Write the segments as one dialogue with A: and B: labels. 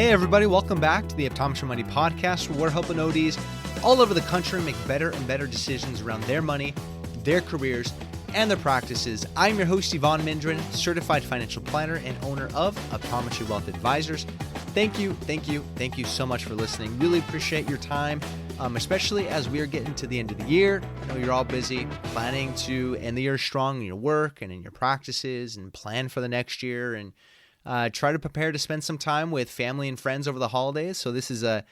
A: Hey everybody, welcome back to the Optometry Money Podcast, where we're helping ODs all over the country make better and better decisions around their money, their careers, and their practices. I'm your host, Evon Mendrin, certified financial planner and owner of Optometry Wealth Advisors. Thank you so much for listening. Really appreciate your time, especially as we are getting to the end of the year. I know you're all busy planning to end the year strong in your work and in your practices and plan for the next year and try to prepare to spend some time with family and friends over the holidays. So this is a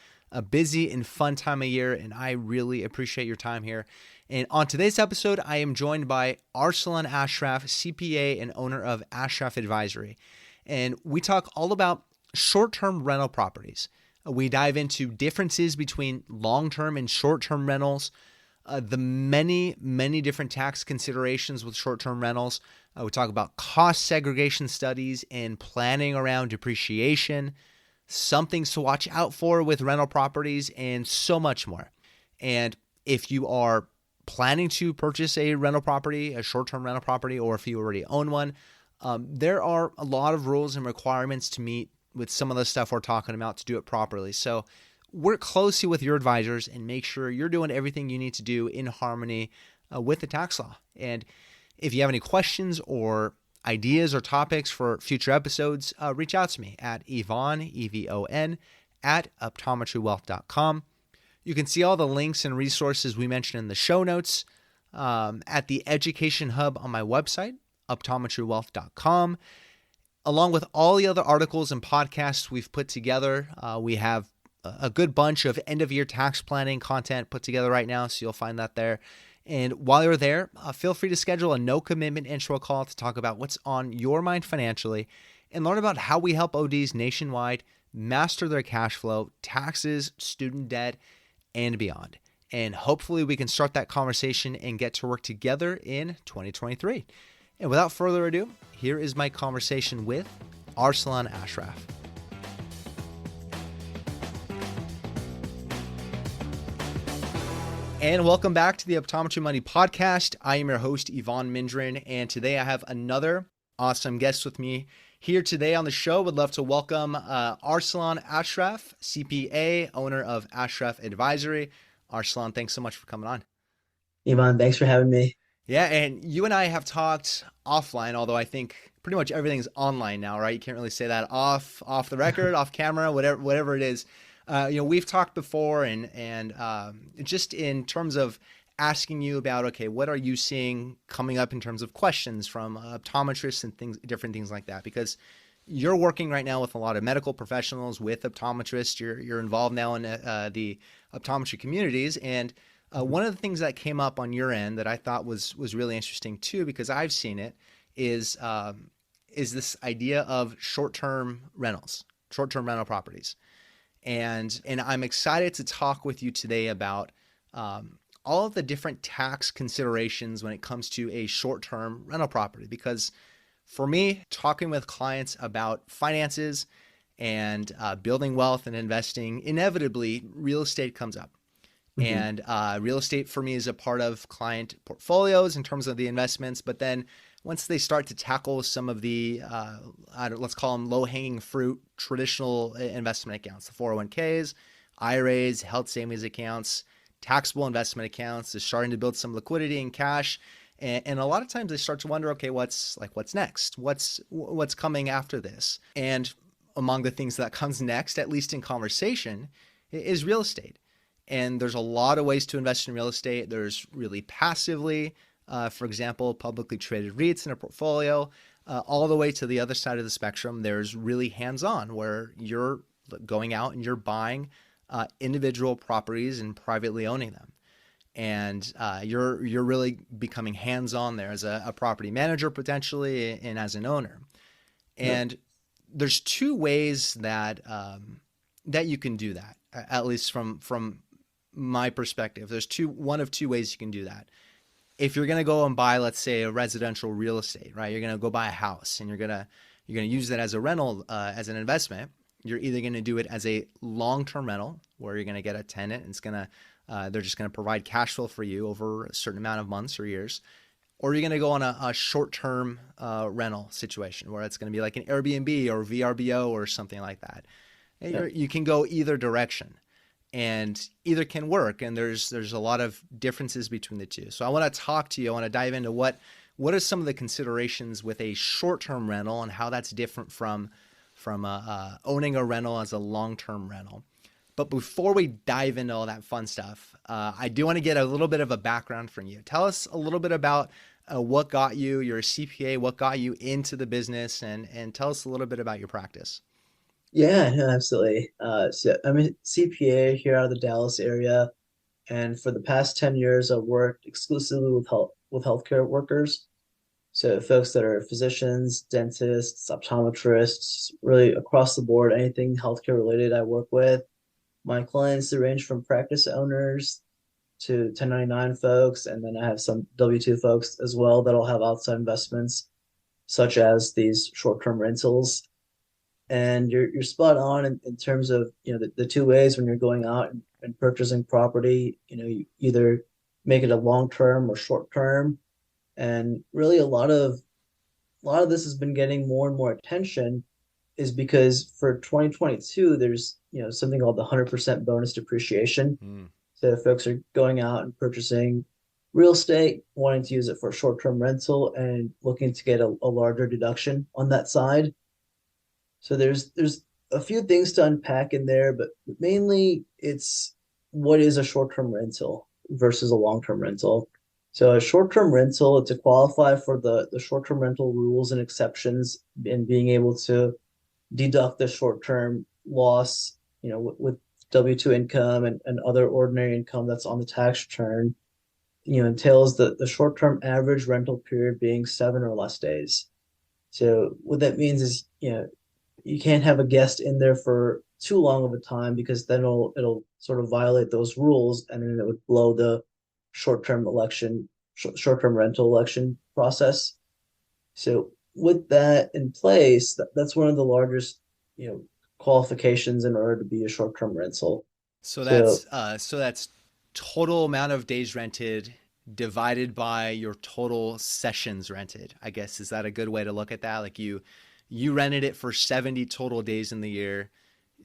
A: busy and fun time of year, and I really appreciate your time here. And on today's episode, I am joined by Arsalan Ashraf, CPA and owner of Ashraf Advisory. And we talk all about short-term rental properties. We dive into differences between long-term and short-term rentals, the many different tax considerations with short-term rentals. We talk about cost segregation studies and planning around depreciation, some things to watch out for with rental properties, and so much more. And if you are planning to purchase a rental property, a short-term rental property, or if you already own one, there are a lot of rules and requirements to meet with some of the stuff we're talking about to do it properly. So work closely with your advisors and make sure you're doing everything you need to do in harmony with the tax law. And if you have any questions or ideas or topics for future episodes, reach out to me at Evon, E-V-O-N, at optometrywealth.com. You can see all the links and resources we mentioned in the show notes at the Education Hub on my website, optometrywealth.com. Along with all the other articles and podcasts we've put together, we have a good bunch of end-of-year tax planning content put together right now, so you'll find that there. And while you're there, feel free to schedule a no-commitment intro call to talk about what's on your mind financially and learn about how we help ODs nationwide master their cash flow, taxes, student debt, and beyond. And hopefully we can start that conversation and get to work together in 2023. And without further ado, here is my conversation with Arsalan Ashraf. And welcome back to the Optometry Money Podcast. I am your host, Evon Mendrin, and today I have another awesome guest with me here today on the show. Would love to welcome Arsalan Ashraf, CPA, owner of Ashraf Advisory. Arsalan, thanks so much for coming on.
B: Evon, thanks for having me.
A: Yeah, and you and I have talked offline, although I think pretty much everything's online now, right? You can't really say that off the record, off camera, whatever it is. We've talked before, and just in terms of asking you about, okay, what are you seeing coming up in terms of questions from optometrists and different things like that? Because you're working right now with a lot of medical professionals, with optometrists. You're involved now in the optometry communities, and one of the things that came up on your end that I thought was really interesting too, because I've seen it, is this idea of short-term rental properties. And I'm excited to talk with you today about all of the different tax considerations when it comes to a short-term rental property. Because for me, talking with clients about finances and building wealth and investing, inevitably real estate comes up. Mm-hmm. And real estate for me is a part of client portfolios in terms of the investments. But then once they start to tackle some of the, let's call them low-hanging fruit, traditional investment accounts, the 401ks, IRAs, health savings accounts, taxable investment accounts, they're starting to build some liquidity and cash. And a lot of times they start to wonder, okay, what's next? What's coming after this? And among the things that comes next, at least in conversation, is real estate. And there's a lot of ways to invest in real estate. There's really passively, for example, publicly traded REITs in a portfolio, all the way to the other side of the spectrum. There's really hands-on, where you're going out and you're buying individual properties and privately owning them. And you're really becoming hands-on there as a property manager potentially, and as an owner. And there's two ways that you can do that, at least from my perspective. There's one of two ways you can do that. If you're going to go and buy, let's say, a residential real estate, right? You're going to go buy a house and you're going to use that as a rental, as an investment. You're either going to do it as a long-term rental, where you're going to get a tenant and they're just going to provide cash flow for you over a certain amount of months or years, or you're going to go on a short-term rental situation where it's going to be like an Airbnb or VRBO or something like that.
B: Yeah.
A: You can go either direction, and either can work. And there's a lot of differences between the two. So I want to talk to you. I want to dive into what are some of the considerations with a short-term rental and how that's different from owning a rental as a long-term rental. But before we dive into all that fun stuff, I do want to get a little bit of a background from you. Tell us a little bit about what got you, you're a CPA, what got you into the business, and tell us a little bit about your practice.
B: Yeah, no, absolutely. So I'm a CPA here out of the Dallas area, and for the past 10 years, I've worked exclusively with healthcare workers. So folks that are physicians, dentists, optometrists, really across the board, anything healthcare related I work with. My clients, they range from practice owners to 1099 folks, and then I have some W-2 folks as well that'll have outside investments, such as these short-term rentals. And you're spot on in terms of the two ways when you're going out and purchasing property. You either make it a long term or short term, and really a lot of this has been getting more and more attention is because for 2022 there's something called the 100% bonus depreciation.
A: Mm.
B: So folks are going out and purchasing real estate, wanting to use it for short-term rental and looking to get a larger deduction on that side. So there's a few things to unpack in there, but mainly it's what is a short-term rental versus a long-term rental. So a short-term rental, to qualify for the short-term rental rules and exceptions and being able to deduct the short-term loss, with W-2 income and other ordinary income that's on the tax return, entails the short-term average rental period being 7 or less days. So what that means is, you can't have a guest in there for too long of a time because then it'll sort of violate those rules, and then it would blow the short-term rental election process. So with that in place, that's one of the largest, qualifications in order to be a short-term rental.
A: So
B: So
A: that's total amount of days rented divided by your total sessions rented. I guess, is that a good way to look at that? Like you rented it for 70 total days in the year.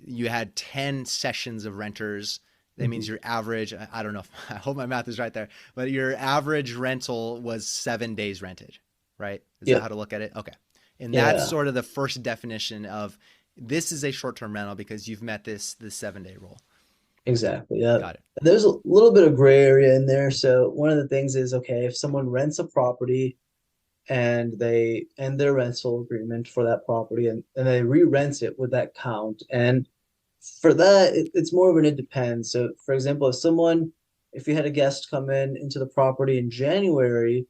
A: You had 10 sessions of renters. That means
B: mhm.
A: your average, I don't know, I hope my math is right there, but your average rental was 7 days rented, right? Is that how
B: Yep.
A: to look at it? Okay. And that's
B: Yeah,
A: sort of the first definition of this is a short-term rental because you've met this 7 day rule.
B: exactly. Yeah.
A: Got it.
B: There's a little bit of gray area in there. So one of the things is, okay, if someone rents a property and they end their rental agreement for that property and they re-rent it, would that count? And for that, it's more of an it depends. So for example, if you had a guest come into the property in January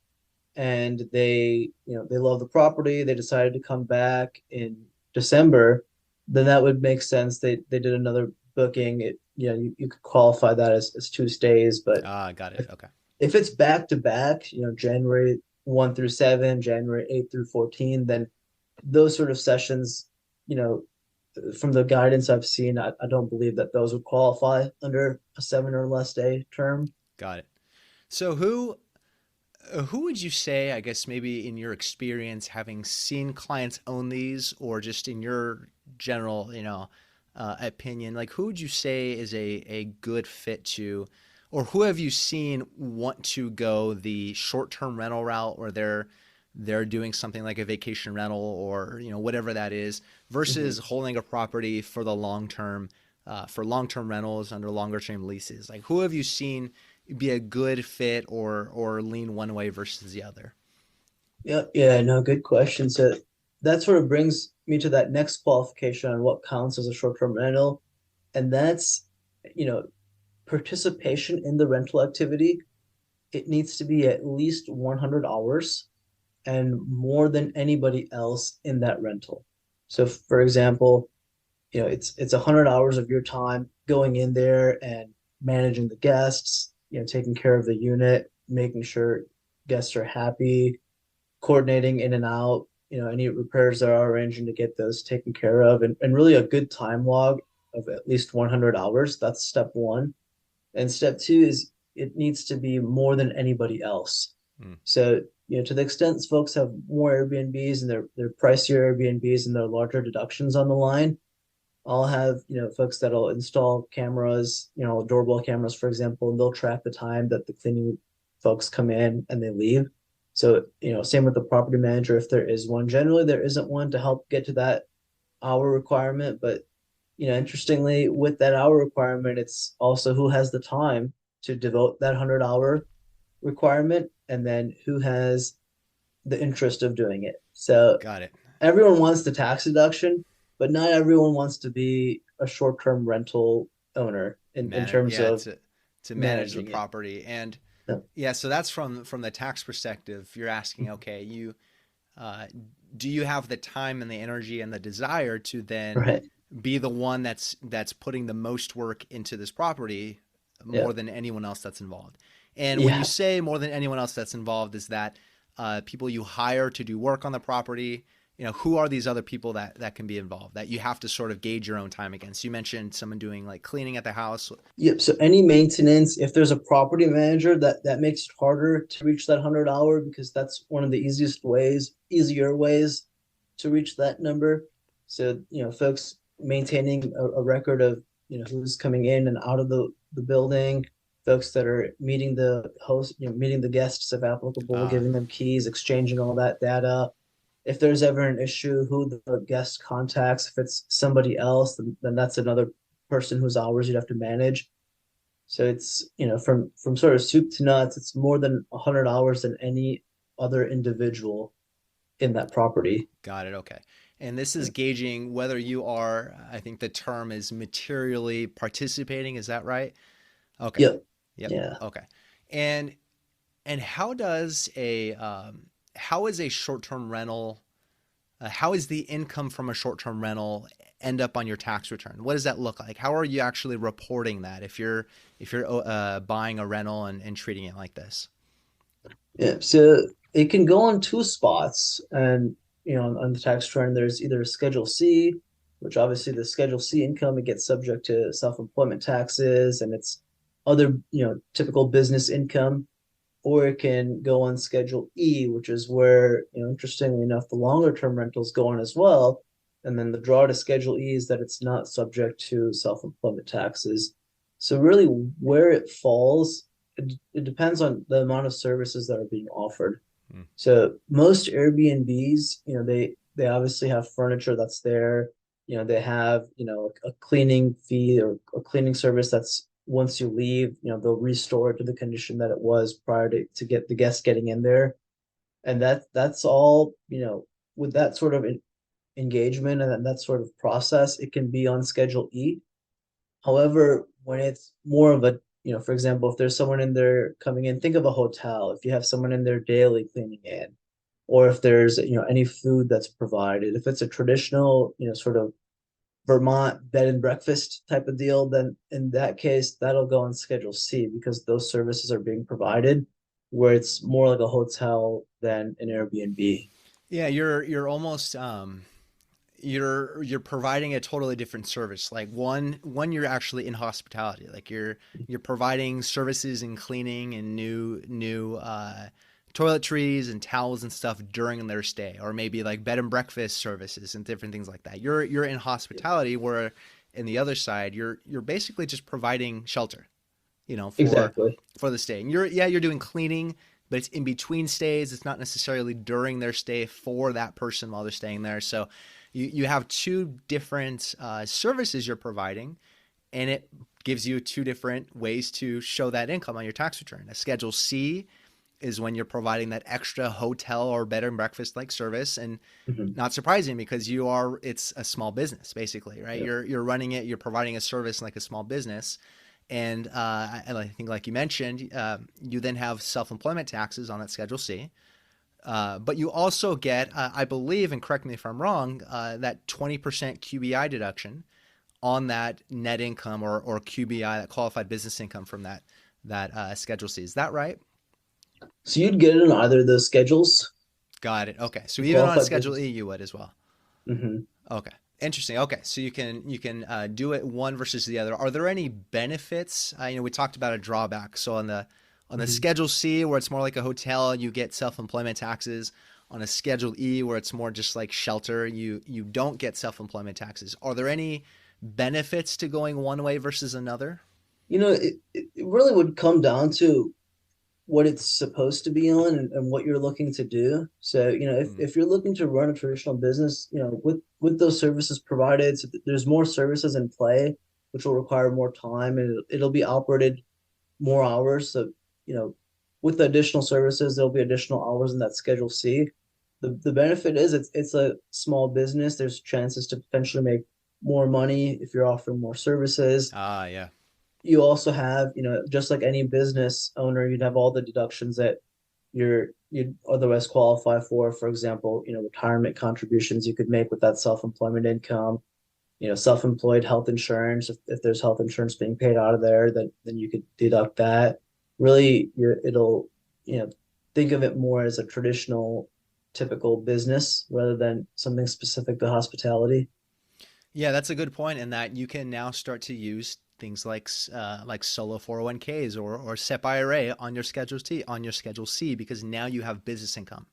B: and they love the property, they decided to come back in December, then that would make sense. They did another booking. You could qualify that as two stays. But
A: Ah, got it.
B: if,
A: Okay.
B: if it's back to back, January 1 through 7, January 8 through 14, then those sort of sessions, you know, from the guidance I've seen, I don't believe that those would qualify under a 7 or less day term.
A: Got it. So who would you say, I guess maybe in your experience, having seen clients own these, or just in your general, opinion, like who would you say is a good fit to, or who have you seen want to go the short-term rental route, or they're doing something like a vacation rental or whatever that is, versus
B: Mhm.
A: holding a property for the for long-term rentals under longer-term leases? Like who have you seen be a good fit or lean one way versus the other?
B: Yeah, yeah, no, good question. So that sort of brings me to that next qualification on what counts as a short-term rental, and that's, you know, participation in the rental activity. It needs to be at least 100 hours and more than anybody else in that rental. So, for example, it's 100 hours of your time going in there and managing the guests, taking care of the unit, making sure guests are happy, coordinating in and out, any repairs that are arranging to get those taken care of, and really a good time log of at least 100 hours. That's step one. And step two is it needs to be more than anybody else.
A: Hmm.
B: So, to the extent folks have more Airbnbs and they're pricier Airbnbs and there are larger deductions on the line, I'll have, folks that'll install cameras, doorbell cameras, for example, and they'll track the time that the cleaning folks come in and they leave. So, same with the property manager, if there is one. Generally, there isn't one to help get to that hour requirement, but interestingly, with that hour requirement, it's also who has the time to devote that 100-hour requirement, and then who has the interest of doing it. So
A: Got it.
B: everyone wants the tax deduction, but not everyone wants to be a short-term rental owner in terms
A: Yeah,
B: of
A: to manage the
B: managing it.
A: property. And
B: Yeah.
A: yeah, so that's from the tax perspective. You're asking, okay, uh, do you have the time and the energy and the desire to then
B: Right.
A: be the one that's putting the most work into this property
B: Yeah.
A: more than anyone else that's involved? And when you
B: Yeah.
A: say more than anyone else that's involved, is that people you hire to do work on the property? Who are these other people that can be involved that you have to sort of gauge your own time against? You mentioned someone doing like cleaning at the house.
B: Yep. So any maintenance, if there's a property manager, that makes it harder to reach that 100-hour, because that's one of the easier ways to reach that number. So, folks maintaining a record of, who's coming in and out of the building, folks that are meeting the host, meeting the guests if applicable,
A: Uh,
B: giving them keys, exchanging all that data. If there's ever an issue, who the guest contacts. If it's somebody else, then that's another person whose hours you'd have to manage. So it's, from sort of soup to nuts, it's more than 100 hours than any other individual in that property.
A: Got it. Okay. And this is gauging whether you are, I think the term is materially participating. Is that right? Okay.
B: Yep.
A: Yep.
B: Yeah.
A: Okay. And how does how is a short-term rental, how is the income from a short-term rental end up on your tax return? What does that look like? How are you actually reporting that if you're buying a rental and treating it like this?
B: Yeah. So it can go on two spots. And, on the tax return, there's either Schedule C, which obviously the Schedule C income, it gets subject to self-employment taxes and it's other, typical business income, or it can go on Schedule E, which is where, interestingly enough, the longer term rentals go on as well. And then the draw to Schedule E is that it's not subject to self-employment taxes. So really where it falls, it depends on the amount of services that are being offered.
A: Hmm.
B: So most Airbnbs, they obviously have furniture that's there. They have, a cleaning fee or a cleaning service that's once you leave, they'll restore it to the condition that it was prior to get the guests getting in there. And that's all, with that sort of engagement and that sort of process, it can be on Schedule E. However, when it's more of a, for example, if there's someone in there coming in, think of a hotel. If you have someone in there daily cleaning in, or if there's, any food that's provided, if it's a traditional, sort of Vermont bed and breakfast type of deal, then in that case, that'll go on Schedule C because those services are being provided where it's more like a hotel than an Airbnb.
A: Yeah, you're almost you're providing a totally different service. Like one you're actually in hospitality. Like you're providing services and cleaning and new toiletries and towels and stuff during their stay, or maybe like bed and breakfast services and different things like that. You're in hospitality, where in the other side you're basically just providing shelter,
B: Exactly.
A: for the stay. And you're doing cleaning, but it's in between stays. It's not necessarily during their stay for that person while they're staying there. So you have two different services you're providing, and it gives you two different ways to show that income on your tax return. A Schedule C is when you're providing that extra hotel or bed and breakfast like service, and
B: Mhm.
A: not surprising because it's a small business basically, right?
B: Yeah.
A: You're running it, you're providing a service like a small business. And I think, like you mentioned, you then have self-employment taxes on that Schedule C. But you also get, I believe, and correct me if I'm wrong, that 20% QBI deduction on that net income or QBI, that qualified business income from that Schedule C. Is that right?
B: So you'd get it on either of those schedules,
A: Got it. Okay. So
B: the
A: even on
B: qualified
A: Schedule
B: business.
A: E, you would as well.
B: Hmm.
A: Okay. Interesting. Okay. So you can do it one versus the other. Are there any benefits? We talked about a drawback. So on the
B: Hmm.
A: Schedule C, where it's more like a hotel, you get self-employment taxes. On a Schedule E, where it's more just like shelter, you don't get self-employment taxes. Are there any benefits to going one way versus another?
B: It really would come down to what it's supposed to be on and what you're looking to do. So,
A: Mm.
B: if you're looking to run a traditional business, with those services provided, so there's more services in play, which will require more time and it'll be operated more hours. So, you know, with the additional services, there'll be additional hours in that Schedule C. The benefit is it's a small business. There's chances to potentially make more money if you're offering more services.
A: Ah, yeah.
B: You also have, just like any business owner, you'd have all the deductions that you'd otherwise qualify for. For example, retirement contributions you could make with that self-employment income, self-employed health insurance. If there's health insurance being paid out of there, then you could deduct that. Really, it'll, think of it more as a traditional, typical business rather than something specific to hospitality.
A: Yeah, that's a good point in that you can now start to use things like solo 401ks or SEP IRA on your Schedule C because now you have business income.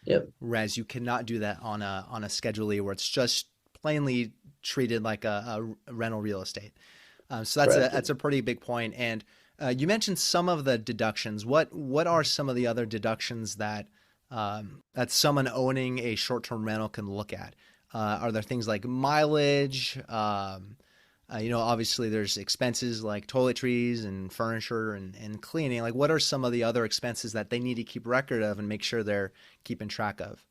B: Yep,
A: Whereas you cannot do that on a Schedule E where it's just plainly treated like a rental real estate. So
B: correct.
A: that's a pretty big point. And you mentioned some of the deductions. What are some of the other deductions that someone owning a short-term rental can look at? Are there things like mileage? Obviously there's expenses like toiletries and furniture and cleaning. Like, what are some of the other expenses that they need to keep record of and make sure they're keeping track of?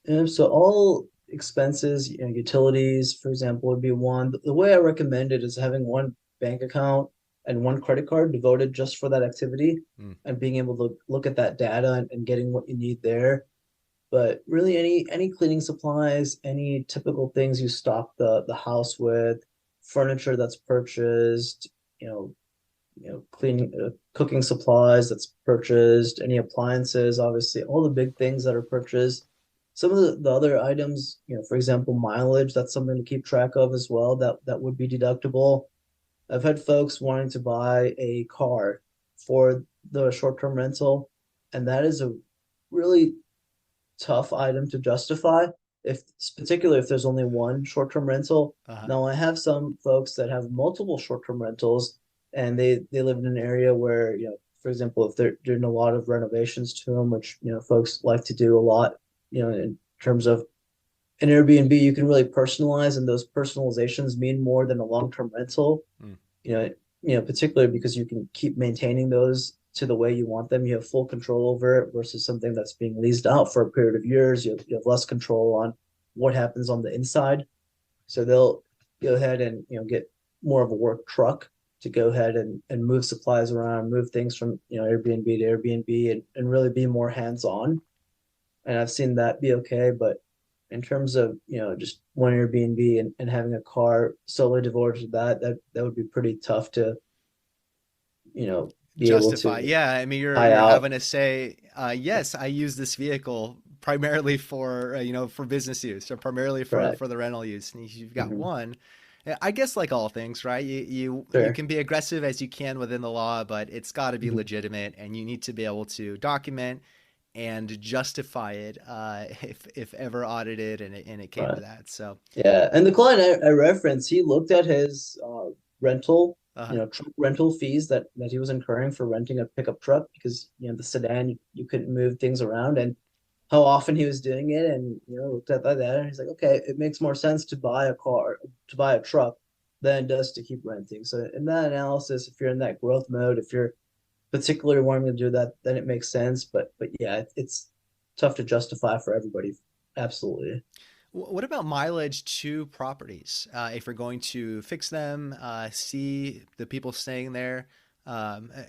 B: And so all expenses, utilities, for example, would be one. The way I recommend it is having one bank account and one credit card devoted just for that activity
A: Mm.
B: and being able to look at that data and getting what you need there. But really, any cleaning supplies, any typical things you stock the house with, furniture that's purchased, you know, cleaning, cooking supplies that's purchased, any appliances, obviously, all the big things that are purchased. Some of the other items, for example, mileage, that's something to keep track of as well. That would be deductible. I've had folks wanting to buy a car for the short-term rental, and that is a really tough item to justify, if particularly if there's only one short-term rental.
A: Uh-huh.
B: Now I have some folks that have multiple short-term rentals and they live in an area where, for example, if they're doing a lot of renovations to them, which, folks like to do a lot, in terms of an Airbnb, you can really personalize, and those personalizations mean more than a long-term rental.
A: Mm.
B: You know, particularly because you can keep maintaining those to the way you want them. You have full control over it versus something that's being leased out for a period of years. You have less control on what happens on the inside. So they'll go ahead and, get more of a work truck to go ahead and move supplies around, move things from, Airbnb to Airbnb and really be more hands-on. And I've seen that be okay. But in terms of, just one Airbnb and having a car solely devoted to that would be pretty tough to, be able
A: Justify.
B: to
A: Yeah, I mean
B: high
A: you're
B: out.
A: having to say, yes, I use this vehicle primarily for for business use or primarily for
B: Correct.
A: the rental use. And you've got
B: Hmm.
A: one. I guess like all things, right? You
B: Sure.
A: can be aggressive as you can within the law, but it's got to be
B: Hmm.
A: legitimate, and you need to be able to document and justify it if ever audited and it came to
B: Right.
A: that. So,
B: Yeah. And the client I referenced, he looked at his rental,
A: uh,
B: truck rental fees that he was incurring for renting a pickup truck because, the sedan, you couldn't move things around and how often he was doing it. And, looked at that and he's like, okay, it makes more sense to buy a car, to buy a truck than it does to keep renting. So in that analysis, if you're in that growth mode, if you're particularly wanting to do that, then it makes sense. But yeah, it's tough to justify for everybody. Absolutely.
A: what about mileage to properties? If you're going to fix them, see the people staying there,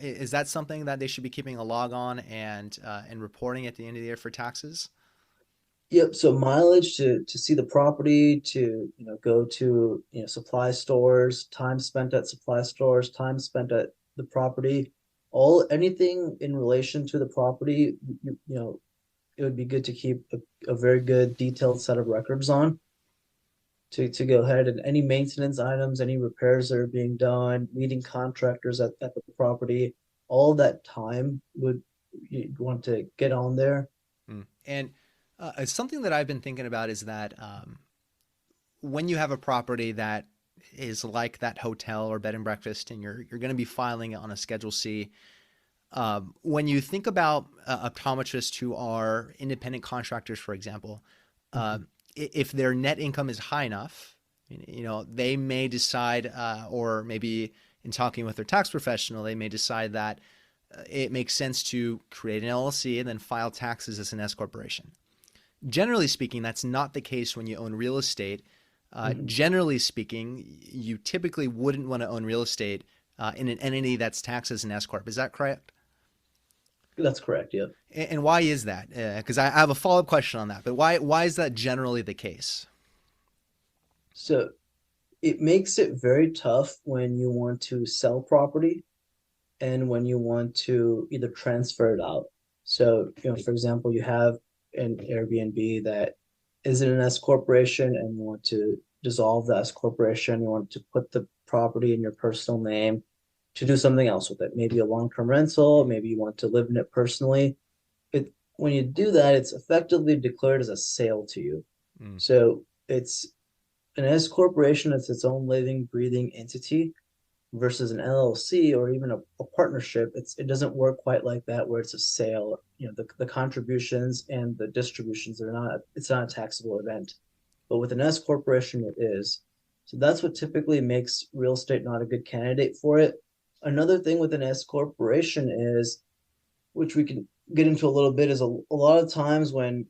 A: is that something that they should be keeping a log on and reporting at the end of the year for taxes?
B: Yep. So mileage to see the property, to go to supply stores, time spent at supply stores, time spent at the property, all anything in relation to the property, it would be good to keep a very good detailed set of records on to go ahead and any maintenance items, any repairs that are being done, meeting contractors at the property, all that time would you want to get on there.
A: Mm. And something that I've been thinking about is that when you have a property that is like that hotel or bed and breakfast, and you're going to be filing it on a Schedule C. When you think about optometrists who are independent contractors, for example, if their net income is high enough, they may decide, or maybe in talking with their tax professional, they may decide that it makes sense to create an LLC and then file taxes as an S corporation. Generally speaking, that's not the case when you own real estate. Generally speaking, you typically wouldn't want to own real estate in an entity that's taxed as an S corp. Is that correct?
B: That's correct. Yeah.
A: And why is that? Because I have a follow-up question on that. But why is that generally the case?
B: So it makes it very tough when you want to sell property and when you want to either transfer it out. So, for example, you have an Airbnb that isn't an S corporation and you want to dissolve the S corporation, you want to put the property in your personal name to do something else with it, maybe a long-term rental, maybe you want to live in it personally. When you do that, it's effectively declared as a sale to you. So it's an S corporation, it's its own living, breathing entity versus an LLC or even a partnership. It doesn't work quite like that where it's a sale. The contributions and the distributions it's not a taxable event. But with an S corporation, it is. So that's what typically makes real estate not a good candidate for it. Another thing with an S corporation is, which we can get into a little bit, is a lot of times when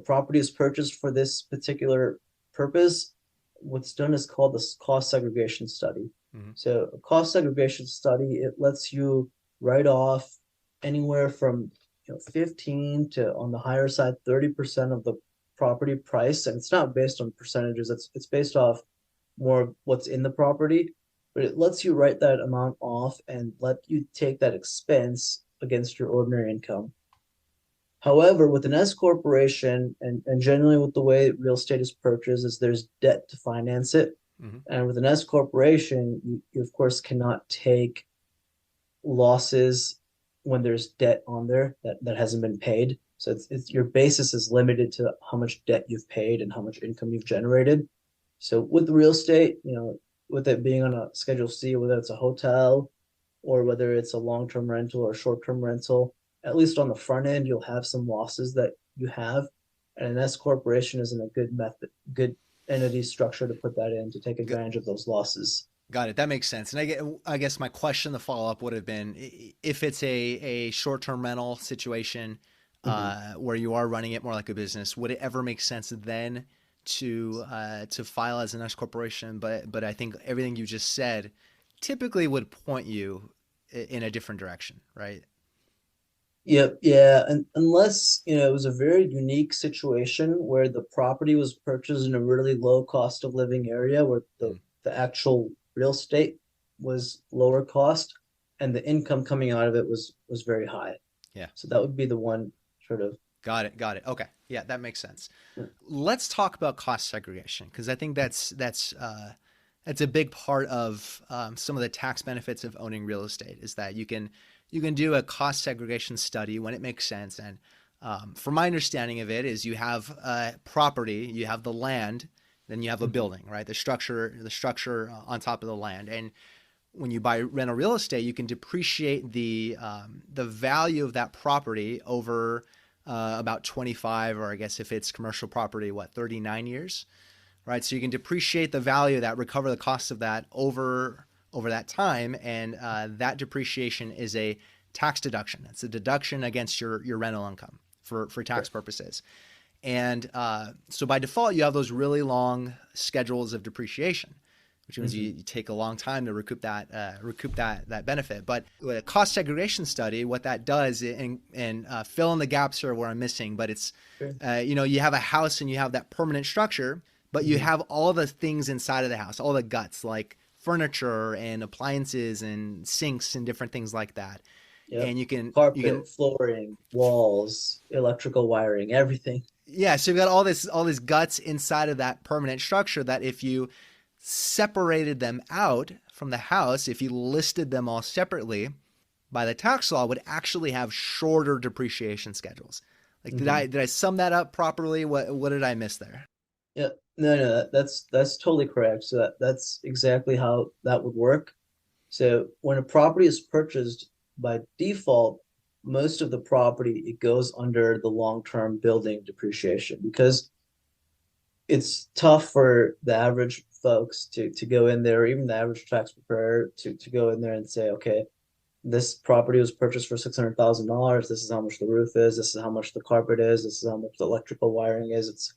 B: property is purchased for this particular purpose, what's done is called the cost segregation study. So a cost segregation study, it lets you write off anywhere from 15 to, on the higher side, 30% of the property price, and it's not based on percentages. It's based off more of what's in the property, but it lets you write that amount off and let you take that expense against your ordinary income. However, with an S corporation and generally with the way real estate is purchased is there's debt to finance it. And with an S corporation, you of course cannot take losses when there's debt on there that hasn't been paid. So it's your basis is limited to how much debt you've paid and how much income you've generated. So with real estate, with it being on a Schedule C, whether it's a hotel or whether it's a long-term rental or short-term rental, at least on the front end, you'll have some losses that you have. And an S corporation isn't a good entity structure to put that in to take advantage of those losses.
A: Got it. That makes sense. And I guess my question, the follow-up would have been, if it's a short-term rental situation where you are running it more like a business, would it ever make sense then to file as an S corporation? But I think everything you just said typically would point you in a different direction, right?
B: Yep, yeah, and unless it was a very unique situation where the property was purchased in a really low cost of living area where the actual real estate was lower cost and the income coming out of it was very high.
A: Yeah.
B: So that would be the one sort of.
A: Got it. Okay. Yeah, that makes sense. Let's talk about cost segregation, because I think that's a big part of some of the tax benefits of owning real estate is that you can do a cost segregation study when it makes sense. And from my understanding of it is you have property, you have the land, then you have a building, right? The structure on top of the land. And when you buy rental real estate, you can depreciate the value of that property over about 25, or I guess if it's commercial property, 39 years, right? So you can depreciate the value of that, recover the cost of that over that time, and that depreciation is a tax deduction. It's a deduction against your rental income for tax purposes. And so by default, you have those really long schedules of depreciation, which means you take a long time to recoup that benefit. But with a cost segregation study, what that does, and fill in the gaps here where I'm missing, but it's you have a house and you have that permanent structure, but you have all the things inside of the house, all the guts like furniture and appliances and sinks and different things like that. Yep. And you can
B: carpet, flooring, walls, electrical wiring, everything.
A: Yeah, so you've got all this guts inside of that permanent structure that if you separated them out from the house, if you listed them all separately, by the tax law would actually have shorter depreciation schedules. Like did I sum that up properly? What did I miss there?
B: Yeah, no, that's totally correct. So that's exactly how that would work. So when a property is purchased by default, most of the property it goes under the long-term building depreciation because it's tough for the average folks to go in there, or even the average tax preparer to go in there and say, okay, this property was purchased for $600,000. This is how much the roof is. This is how much the carpet is. This is how much the electrical wiring is. It's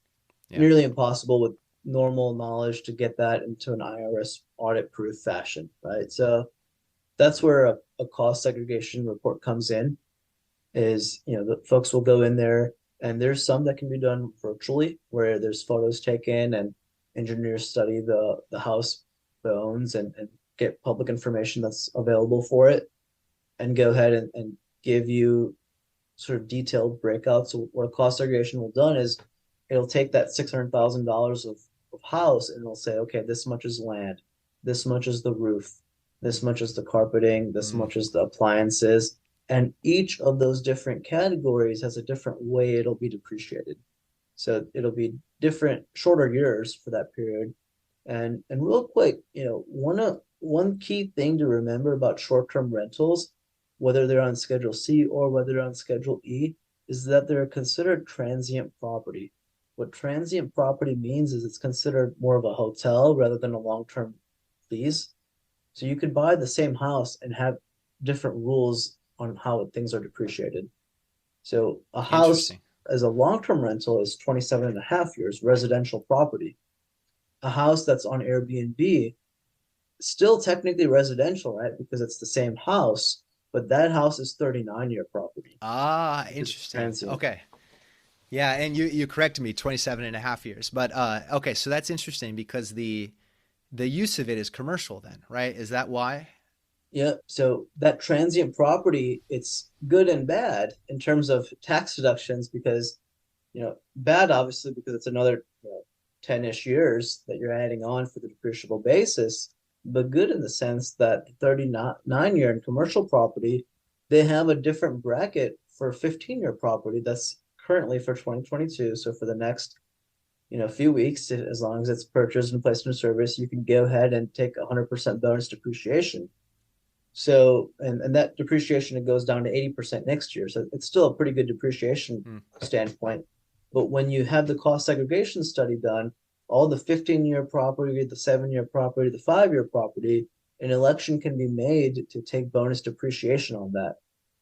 A: Yeah,
B: nearly impossible with normal knowledge to get that into an IRS audit proof fashion, right? So that's where a cost segregation report comes in. Is the folks will go in there, and there's some that can be done virtually where there's photos taken and engineers study the house bones and get public information that's available for it and go ahead and give you sort of detailed breakouts. So what cost segregation will done is it'll take that $600,000 of house and it'll say, okay, this much is land, this much is the roof, this much is the carpeting, this
A: mm,
B: much is the appliances. And each of those different categories has a different way it'll be depreciated. So it'll be different, shorter years for that period. And real quick, one key thing to remember about short-term rentals, whether they're on Schedule C or whether they're on Schedule E, is that they're considered transient property. What transient property means is it's considered more of a hotel rather than a long-term lease. So you could buy the same house and have different rules on how things are depreciated. So a house
A: interesting.
B: as a long-term rental is 27 and a half years residential property. A house that's on Airbnb, still technically residential, right? Because it's the same house, but that house is 39-year property
A: Ah,
B: because it's
A: interesting.
B: transient.
A: Okay. Yeah, and you corrected me, 27 and a half years. But okay, so that's interesting because the use of it is commercial then, right? Is that why?
B: Yeah, so that transient property, it's good and bad in terms of tax deductions because, bad obviously because it's another, 10-ish years that you're adding on for the depreciable basis, but good in the sense that 39-year in commercial property, they have a different bracket for 15-year property that's currently for 2022. So for the next, few weeks, as long as it's purchased and placed in service, you can go ahead and take 100% bonus depreciation. So, and that depreciation, it goes down to 80% next year. So it's still a pretty good depreciation
A: Hmm,
B: standpoint. But when you have the cost segregation study done, all the 15-year property, the 7-year property, the 5-year property, an election can be made to take bonus depreciation on that.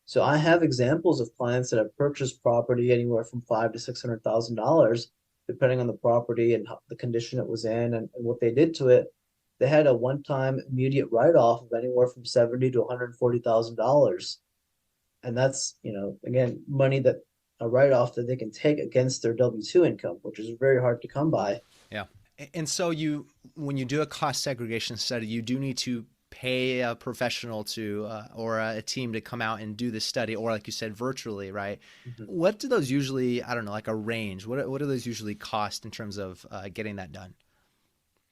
B: So I have examples of clients that have purchased property anywhere from five to $600,000, depending on the property and the condition it was in and what they did to it. They had a one-time immediate write-off of anywhere from 70 to $140,000, and that's again money that a write-off that they can take against their W-2 income, which is very hard to come by.
A: yeah. And so when you do a cost segregation study, you do need to pay a professional to or a team to come out and do the study, or like you said, virtually, right?
B: Mhm.
A: What do those usually? I don't know, like a range. What do those usually cost in terms of getting that done?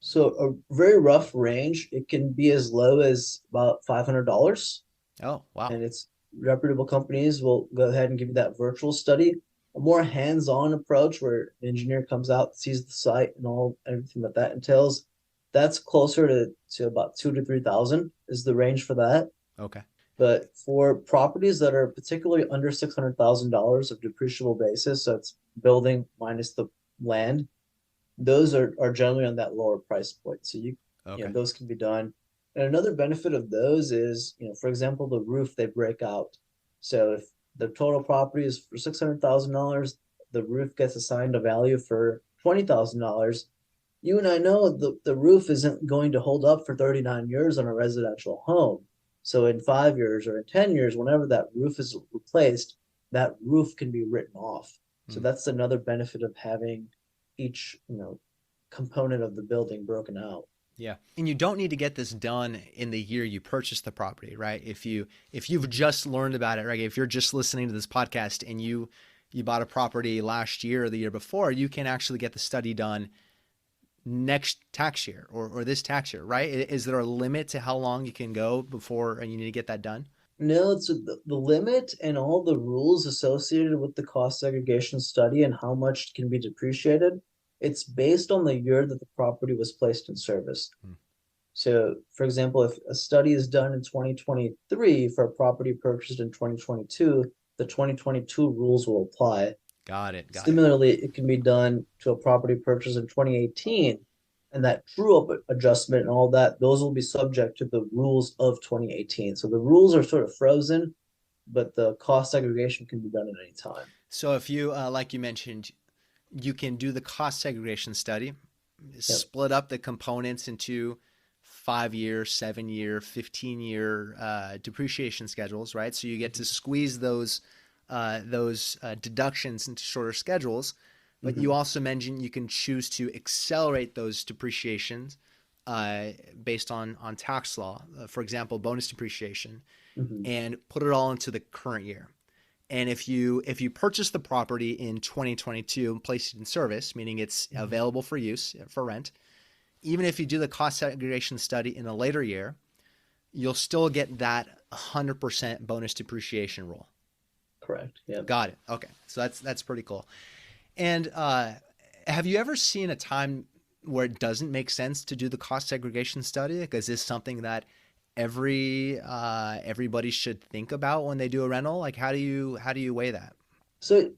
B: So a very rough range, it can be as low as about $500,
A: Oh, wow.
B: and it's reputable companies will go ahead and give you that virtual study. A more hands-on approach where an engineer comes out, sees the site and all everything that entails, that's closer to about 2 to 3 thousand is the range for that.
A: Okay.
B: But for properties that are particularly under $600,000 of depreciable basis, so it's building minus the land, those are generally on that lower price point. So
A: Okay.
B: those can be done. And another benefit of those is, for example, the roof they break out. So if the total property is for $600,000, the roof gets assigned a value for $20,000. You and I know the roof isn't going to hold up for 39 years on a residential home. So in 5 years or in 10 years, whenever that roof is replaced, that roof can be written off. So
A: Hmm.
B: that's another benefit of having each, component of the building broken out.
A: Yeah. And you don't need to get this done in the year you purchase the property, right? If you've just learned about it, right? If you're just listening to this podcast and you bought a property last year or the year before, you can actually get the study done next tax year or this tax year, right? Is there a limit to how long you can go before and you need to get that done?
B: No, it's the limit and all the rules associated with the cost segregation study and how much can be depreciated. It's based on the year that the property was placed in service.
A: Hmm.
B: So, for example, if a study is done in 2023 for a property purchased in 2022, the 2022 rules will apply.
A: Got it. Got it.
B: Similarly, it can be done to a property purchased in 2018, and that true up adjustment and all that, those will be subject to the rules of 2018. So the rules are sort of frozen, but the cost segregation can be done at any time.
A: So if you, like you mentioned, you can do the cost segregation study,
B: Yep.
A: split up the components into 5 year, 7 year, 15 year depreciation schedules, right? So you get to squeeze those deductions into shorter schedules. But you
B: Hmm.
A: also mentioned you can choose to accelerate those depreciations uh, based on tax law, for example, bonus depreciation,
B: Hmm.
A: and put it all into the current year. And if you purchase the property in 2022 and place it in service, meaning it's
B: Hmm.
A: available for use for rent, even if you do the cost segregation study in a later year, you'll still get that 100% bonus depreciation rule.
B: Correct. Yep.
A: Got it. Okay, so that's pretty cool. And have you ever seen a time where it doesn't make sense to do the cost segregation study? Like, is this something that everybody should think about when they do a rental? Like, how do you weigh that?
B: So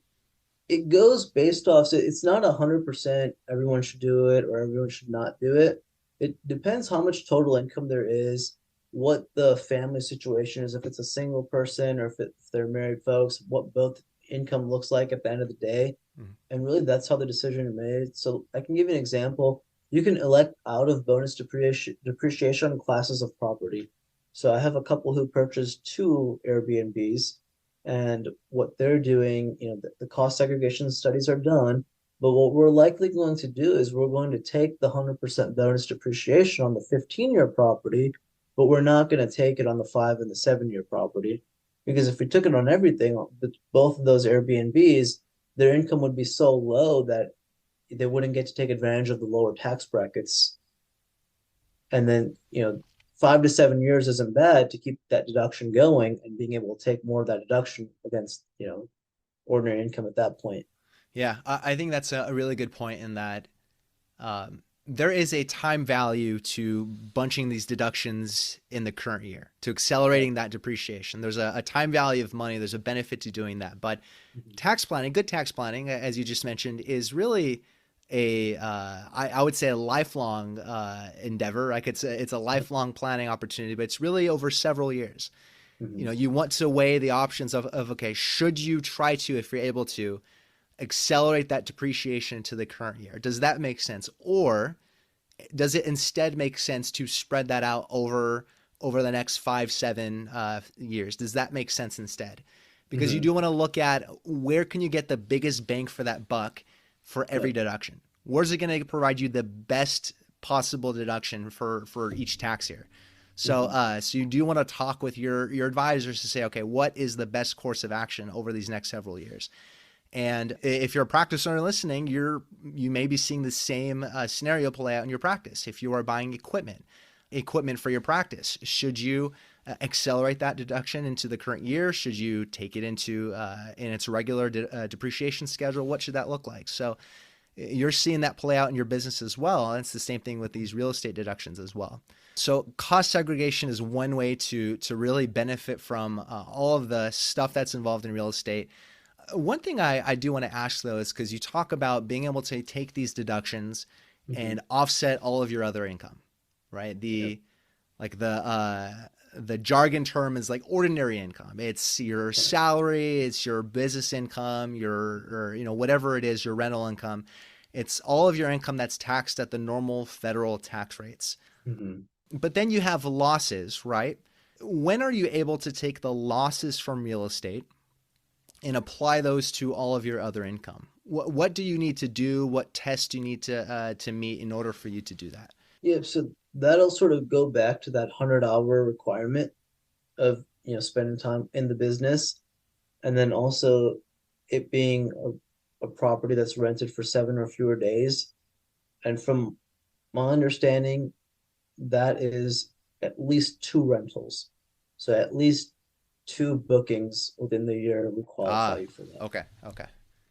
B: it goes based off, so it's not 100% everyone should do it or everyone should not do it. It depends how much total income there is, what the family situation is, if it's a single person or if they're married folks, what both income looks like at the end of the day.
A: Mhm.
B: And really, that's how the decision is made. So I can give you an example. You can elect out of bonus depreciation classes of property. So I have a couple who purchased two Airbnbs, and what they're doing, the cost segregation studies are done. But what we're likely going to do is we're going to take the 100% bonus depreciation on the 15-year property, but we're not going to take it on the 5 and the 7-year property. Because if we took it on everything, both of those Airbnbs, their income would be so low that they wouldn't get to take advantage of the lower tax brackets. And then, 5 to 7 years isn't bad to keep that deduction going and being able to take more of that deduction against, ordinary income at that point.
A: Yeah, I think that's a really good point in that there is a time value to bunching these deductions in the current year, to
B: Yep.
A: accelerating that depreciation. There's a time value of money. There's a benefit to doing that. But
B: Mhm.
A: tax planning, good tax planning, as you just mentioned, is really I would say a lifelong endeavor. Like it's a
B: Yep.
A: lifelong planning opportunity, but it's really over several years.
B: Mhm.
A: You want to weigh the options of okay, should you try to, if you're able to, accelerate that depreciation to the current year? Does that make sense? Or does it instead make sense to spread that out over the next 5, 7 years? Does that make sense instead? Because you
B: Mhm.
A: do want to look at where can you get the biggest bang for that buck for every
B: Yep.
A: deduction. Where's it going to provide you the best possible deduction for each tax year? So,
B: Mhm.
A: so you do want to talk with your advisors to say, okay, what is the best course of action over these next several years? And if you're a practice owner listening, you may be seeing the same scenario play out in your practice. If you are buying equipment for your practice, should you accelerate that deduction into the current year? Should you take it into in its regular depreciation schedule? What should that look like? So you're seeing that play out in your business as well. And it's the same thing with these real estate deductions as well. So cost segregation is one way to really benefit from all of the stuff that's involved in real estate. One thing I do want to ask though is because you talk about being able to take these deductions
B: Mhm.
A: and offset all of your other income, right?
B: Yep.
A: The jargon term is like ordinary income. It's your
B: Correct.
A: salary, it's your business income, your or whatever it is, your rental income. It's all of your income that's taxed at the normal federal tax rates.
B: Mhm.
A: But then you have losses, right? When are you able to take the losses from real estate and apply those to all of your other income? What do you need to do? What tests do you need to meet in order for you to do that?
B: Yeah, so that'll sort of go back to that 100-hour requirement of, spending time in the business, and then also it being a property that's rented for 7 or fewer days. And from my understanding, that is at least two rentals. So at least two bookings within the year would qualify
A: Ah,
B: you for that.
A: okay, okay,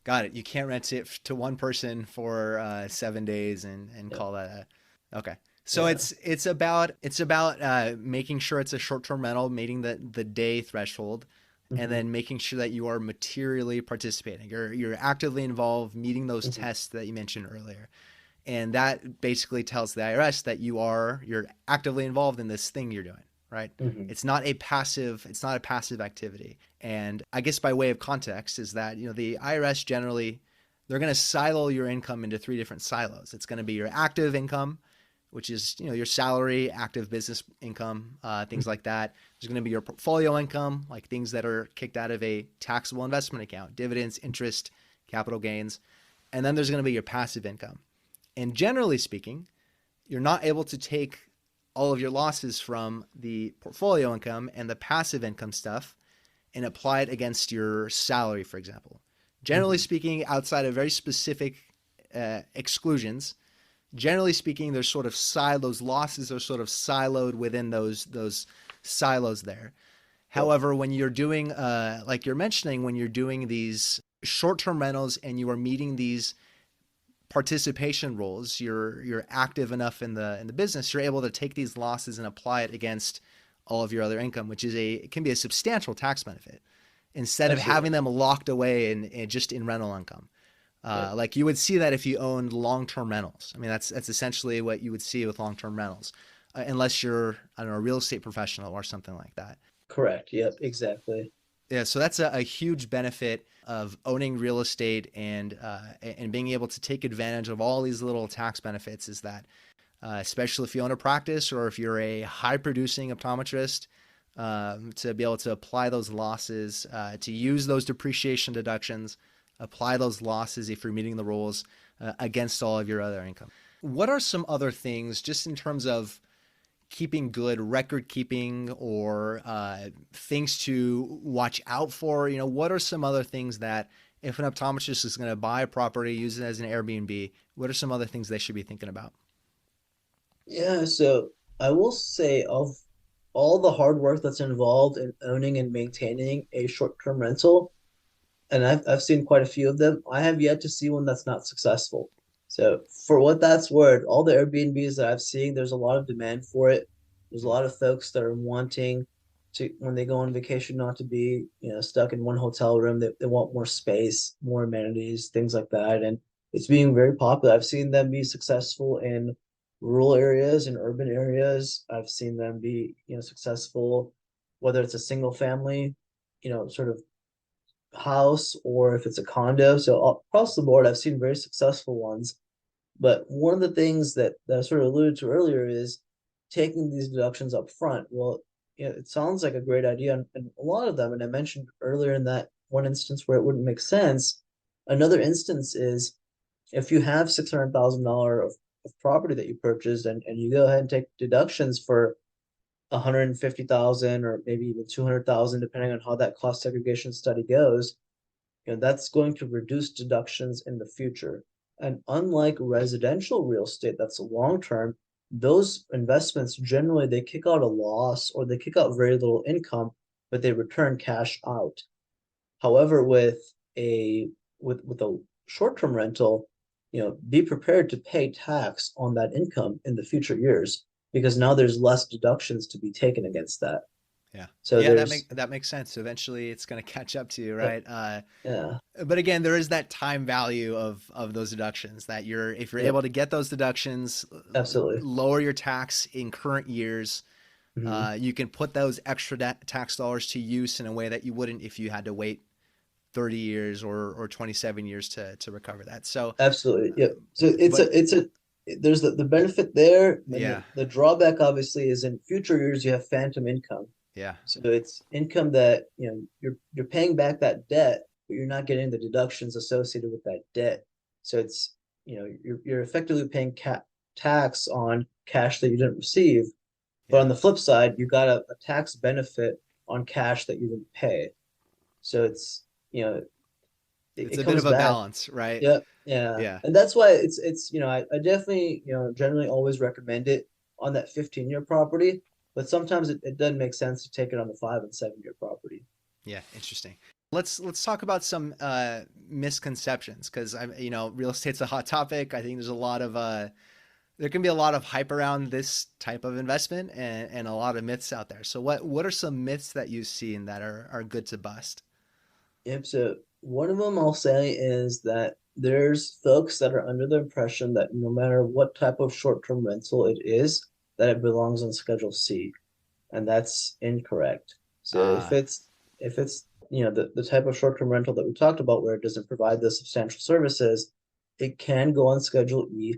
A: Got it. You can't rent it to one person for 7 days and
B: Yeah.
A: call that okay. So
B: Yeah.
A: it's about making sure it's a short-term rental, meeting the day threshold, and
B: Hmm.
A: then making sure that you are materially participating. You're actively involved, meeting those
B: Hmm.
A: tests that you mentioned earlier. And that basically tells the IRS that you're actively involved in this thing you're doing, right?
B: Hmm.
A: It's not a passive activity. And I guess by way of context is that, the IRS generally, they're going to silo your income into three different silos. It's going to be your active income, which is, your salary, active business income, things like that. There's going to be your portfolio income, like things that are kicked out of a taxable investment account, dividends, interest, capital gains. And then there's going to be your passive income. And generally speaking, you're not able to take all of your losses from the portfolio income and the passive income stuff and apply it against your salary, for example. Generally
B: Hmm.
A: speaking, outside of very specific exclusions, generally speaking, there's sort of those losses are sort of siloed within those silos there.
B: Yep.
A: However, when you're doing, like you're mentioning, when you're doing these short-term rentals and you are meeting these participation rules, you're active enough in the business, you're able to take these losses and apply it against all of your other income, which it can be a substantial tax benefit instead of
B: Absolutely.
A: having them locked away just in rental income.
B: Yep.
A: Like you would see that if you owned long-term rentals. I mean, that's essentially what you would see with long-term rentals, unless you're, I don't know, a real estate professional or something like that.
B: Correct. Yep. Exactly.
A: Yeah, so that's a huge benefit of owning real estate and being able to take advantage of all these little tax benefits. Is that especially if you own a practice or if you're a high producing optometrist, to be able to apply those losses, to use those depreciation deductions, apply those losses if you're meeting the rules against all of your other income. What are some other things, just in terms of keeping good record keeping or things to watch out for? What are some other things that if an optometrist is going to buy a property, use it as an Airbnb, what are some other things they should be thinking about?
B: Yeah. So I will say, of all the hard work that's involved in owning and maintaining a short-term rental, and I've seen quite a few of them. I have yet to see one that's not successful. So for what that's worth, all the Airbnbs that I've seen, there's a lot of demand for it. There's a lot of folks that are wanting to, when they go on vacation, not to be, stuck in one hotel room. They want more space, more amenities, things like that. And it's being very popular. I've seen them be successful in rural areas and urban areas. I've seen them be, successful, whether it's a single family, sort of house or if it's a condo. So across the board, I've seen very successful ones. But one of the things that I sort of alluded to earlier is taking these deductions up front. Well, it sounds like a great idea, and a lot of them, and I mentioned earlier in that one instance where it wouldn't make sense. Another instance is if you have $600,000 of property that you purchased and you go ahead and take deductions for 150,000 or maybe even 200,000, depending on how that cost segregation study goes, that's going to reduce deductions in the future. And unlike residential real estate that's long term, those investments generally they kick out a loss or they kick out very little income, but they return cash out. However, with a short-term rental, be prepared to pay tax on that income in the future years because now there's less deductions to be taken against that.
A: Yeah.
B: So
A: Yeah, that
B: there's
A: makes sense. Eventually it's going to catch up to you,
B: uh,
A: right?
B: yeah,
A: But again, there is that time value of those deductions that if you're
B: yep,
A: able to get those deductions,
B: absolutely.
A: lower your tax in current years,
B: Hmm.
A: you can put those extra tax dollars to use in a way that you wouldn't if you had to wait 30 years or 27 years to recover that. So,
B: Absolutely. Yep. So
A: but
B: there's the benefit there, and
A: yeah,
B: the drawback obviously is in future years you have phantom income.
A: yeah,
B: So it's income that, you're paying back that debt, but you're not getting the deductions associated with that debt. So it's, you're effectively paying tax on cash that you didn't receive. But
A: yeah.
B: on the flip side, you got a tax benefit on cash that you didn't pay. So it's,
A: It's
B: it
A: a bit
B: comes
A: of a
B: back.
A: balance, right?
B: Yeah, yeah.
A: Yeah,
B: And that's why it's I definitely, generally always recommend it on that 15-year property, but sometimes it doesn't make sense to take it on the 5 and 7-year property.
A: yeah. Interesting. Let's talk about some misconceptions, because real estate's a hot topic. I think there's a lot of there can be a lot of hype around this type of investment, and a lot of myths out there. So what are some myths that you've seen that are good to bust?
B: Yep. So one of them I'll say is that there's folks that are under the impression that no matter what type of short-term rental it is, that it belongs on Schedule C, and that's incorrect. So
A: Ah,
B: if it's the type of short-term rental that we talked about where it doesn't provide the substantial services, it can go on Schedule E,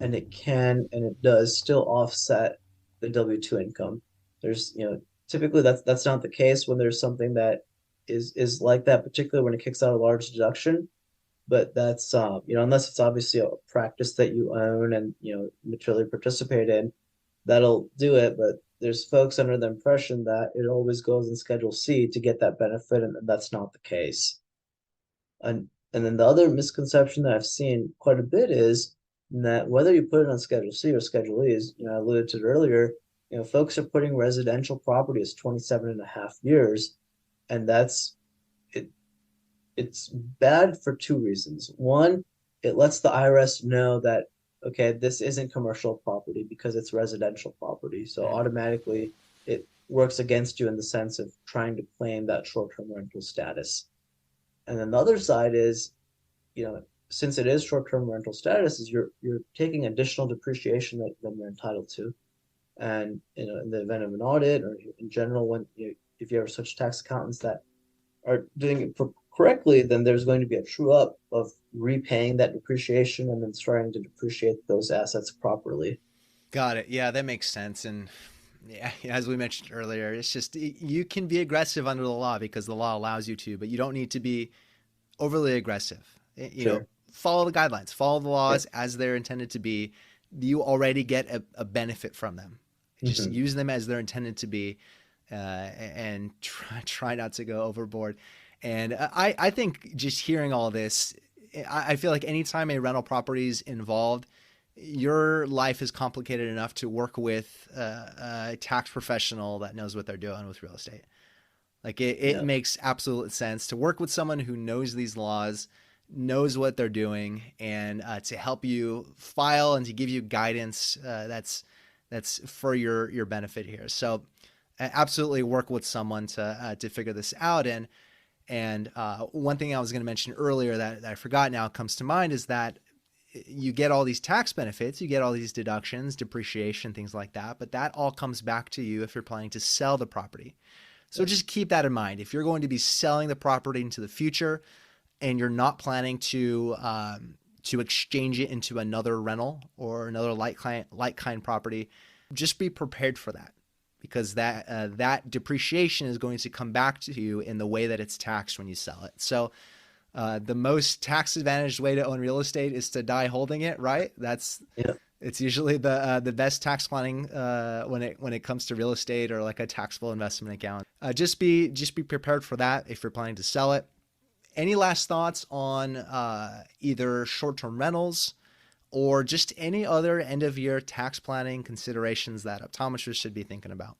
B: and it does still offset the W-2 income. There's typically that's not the case when there's something that is like that, particularly when it kicks out a large deduction. But that's unless it's obviously a practice that you own and materially participate in, that'll do it. But there's folks under the impression that it always goes in Schedule C to get that benefit, and that's not the case. And then the other misconception that I've seen quite a bit is that whether you put it on Schedule C or Schedule E, is, I alluded to it earlier, folks are putting residential property as 27 and a half years, and that's it. It's bad for two reasons. One, it lets the IRS know that, okay, this isn't commercial property because it's residential property. So
A: mm,
B: automatically it works against you in the sense of trying to claim that short-term rental status. And then the other side is, since it is short-term rental status, is you're taking additional depreciation than you're entitled to. And in the event of an audit or in general, when if you ever switch tax accountants that are doing it correctly, then there's going to be a true up of repaying that depreciation and then starting to depreciate those assets properly.
A: got it. Yeah, that makes sense. And yeah, as we mentioned earlier, it's just you can be aggressive under the law because the law allows you to, but you don't need to be overly aggressive.
B: Sure.
A: Follow the guidelines, follow the laws
B: Yep.
A: as they're intended to be. You already get a benefit from them. Just
B: Mm-hmm.
A: use them as they're intended to be, and try not to go overboard. And I think just hearing all this, I feel like anytime a rental property is involved, your life is complicated enough to work with a tax professional that knows what they're doing with real estate. Like it
B: Yeah.
A: makes absolute sense to work with someone who knows these laws, knows what they're doing, and to help you file and to give you guidance that's for your benefit here. So absolutely work with someone to figure this out. And one thing I was going to mention earlier that I forgot now comes to mind is that you get all these tax benefits, you get all these deductions, depreciation, things like that, but that all comes back to you if you're planning to sell the property. So
B: Yep.
A: just keep that in mind. If you're going to be selling the property into the future and you're not planning to exchange it into another rental or another like kind property, just be prepared for that, because that depreciation is going to come back to you in the way that it's taxed when you sell it. So the most tax advantaged way to own real estate is to die holding it, right?
B: Yep.
A: It's usually the best tax planning when it comes to real estate or like a taxable investment account. Just be prepared for that if you're planning to sell it. Any last thoughts on either short term rentals or just any other end of year tax planning considerations that optometrists should be thinking about?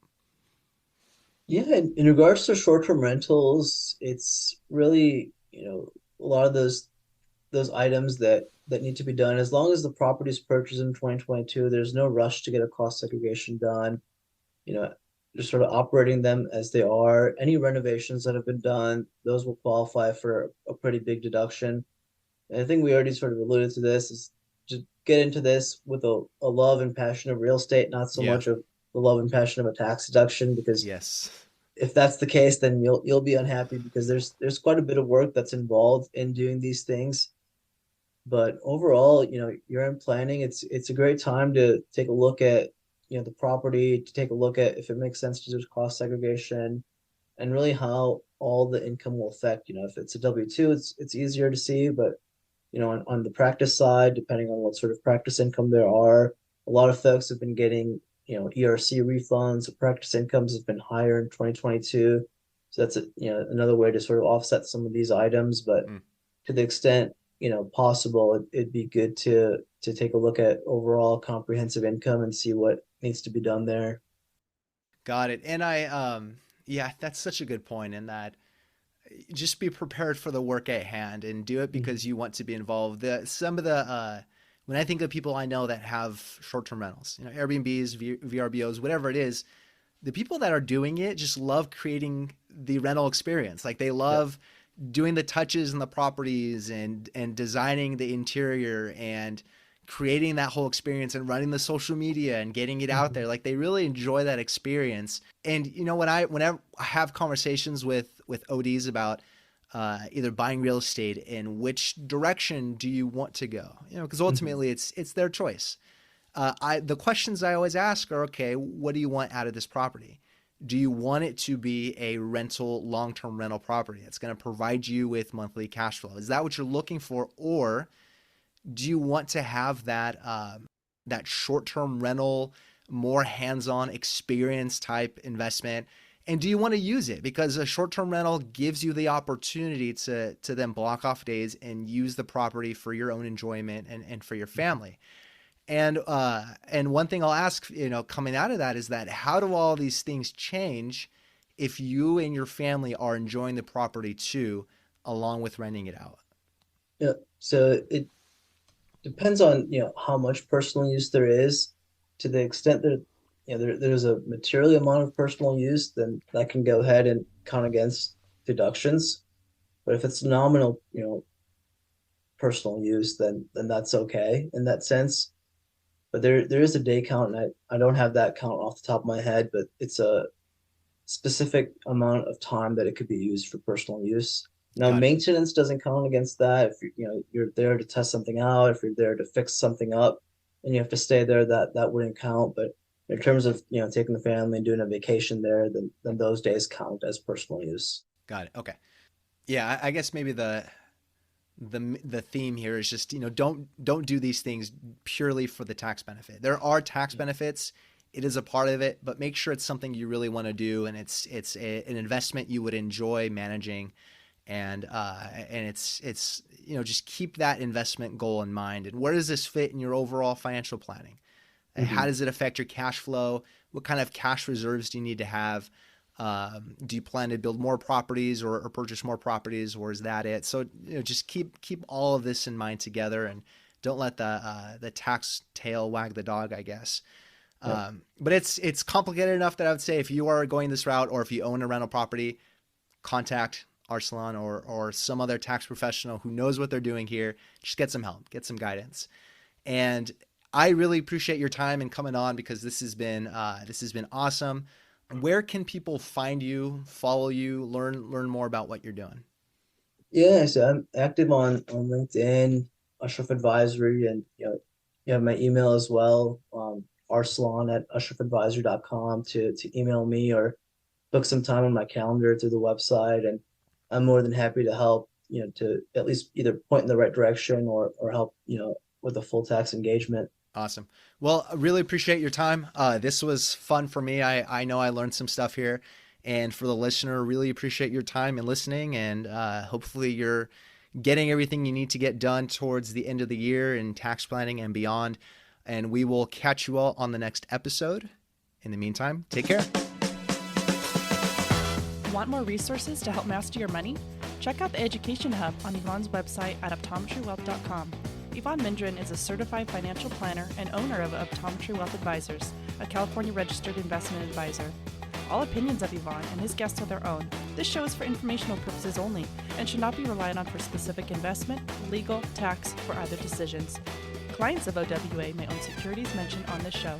B: Yeah, in regards to short-term rentals, it's really, a lot of those items that need to be done. As long as the property is purchased in 2022, there's no rush to get a cost segregation done. You know, just sort of operating them as they are. Any renovations that have been done, those will qualify for a pretty big deduction. And I think we already sort of alluded to this, is just get into this with a love and passion of real estate, not so
A: Yeah.
B: much of the love and passion of a tax deduction, because
A: Yes.
B: if that's the case, then you'll be unhappy because there's quite a bit of work that's involved in doing these things. But overall, you're in planning. It's a great time to take a look at the property, to take a look at if it makes sense to do cost segregation, and really how all the income will affect. If it's a W-2, it's easier to see, but on the practice side, depending on what sort of practice income there are, a lot of folks have been getting ERC refunds. So practice incomes have been higher in 2022, so that's another way to sort of offset some of these items. But
A: Mm.
B: to the extent possible, it'd be good to take a look at overall comprehensive income and see what needs to be done there.
A: Got it. And yeah, that's such a good point in that just be prepared for the work at hand and do it because you want to be involved. When I think of people I know that have short-term rentals, Airbnbs, VRBOs, whatever it is, the people that are doing it just love creating the rental experience. Like they love doing the touches in the properties and designing the interior and creating that whole experience and running the social media and getting it out there. Like they really enjoy that experience. And whenever I have conversations with ODs about either buying real estate and which direction do you want to go, because ultimately it's their choice. The questions I always ask are, okay, what do you want out of this property? Do you want it to be a long-term rental property that's going to provide you with monthly cash flow? Is that what you're looking for? Or do you want to have that short-term rental, more hands-on experience type investment? And do you want to use it? Because a short-term rental gives you the opportunity to then block off days and use the property for your own enjoyment and for your family. And one thing I'll ask, coming out of that is that how do all these things change if you and your family are enjoying the property too, along with renting it out?
B: Yeah. So it depends on, how much personal use there is. To the extent that, there's a material amount of personal use, then that can go ahead and count against deductions. But if it's nominal, personal use, then that's okay in that sense. But there is a day count, and I don't have that count off the top of my head, but it's a specific amount of time that it could be used for personal use. Now, maintenance doesn't count against that. If you're there to test something out, if you're there to fix something up, and you have to stay there, that wouldn't count. But in terms of taking the family and doing a vacation there, then those days count as personal use.
A: Got it. Okay. Yeah, I guess maybe the theme here is just don't do these things purely for the tax benefit. There are tax benefits. It is a part of it, but make sure it's something you really want to do, and it's an investment you would enjoy managing, and it's just keep that investment goal in mind. And where does this fit in your overall financial planning? And how does it affect your cash flow? What kind of cash reserves do you need to have? Do you plan to build more properties or purchase more properties, or is that it? So just keep all of this in mind together, and don't let the tax tail wag the dog, I guess. Yep. But it's complicated enough that I would say if you are going this route, or if you own a rental property, contact Arsalan or some other tax professional who knows what they're doing here. Just get some help, get some guidance. And I really appreciate your time and coming on, because this has been awesome. Where can people find you, follow you, learn more about what you're doing?
B: Yeah, so I'm active on LinkedIn, Ashraf Advisory, and you have my email as well, arsalan@ashrafadvisory.com to email me or book some time on my calendar through the website, and I'm more than happy to help, to at least either point in the right direction or help, with a full tax engagement.
A: Awesome. Well, I really appreciate your time. This was fun for me. I know I learned some stuff here, and for the listener, really appreciate your time and listening, and hopefully you're getting everything you need to get done towards the end of the year in tax planning and beyond. And we will catch you all on the next episode. In the meantime, take care.
C: Want more resources to help master your money? Check out the Education Hub on Evon's website at optometrywealth.com. Evon Mendrin is a certified financial planner and owner of Optometry Wealth Advisors, a California registered investment advisor. All opinions of Evon and his guests are their own. This show is for informational purposes only and should not be relied on for specific investment, legal, tax, or other decisions. Clients of OWA may own securities mentioned on this show.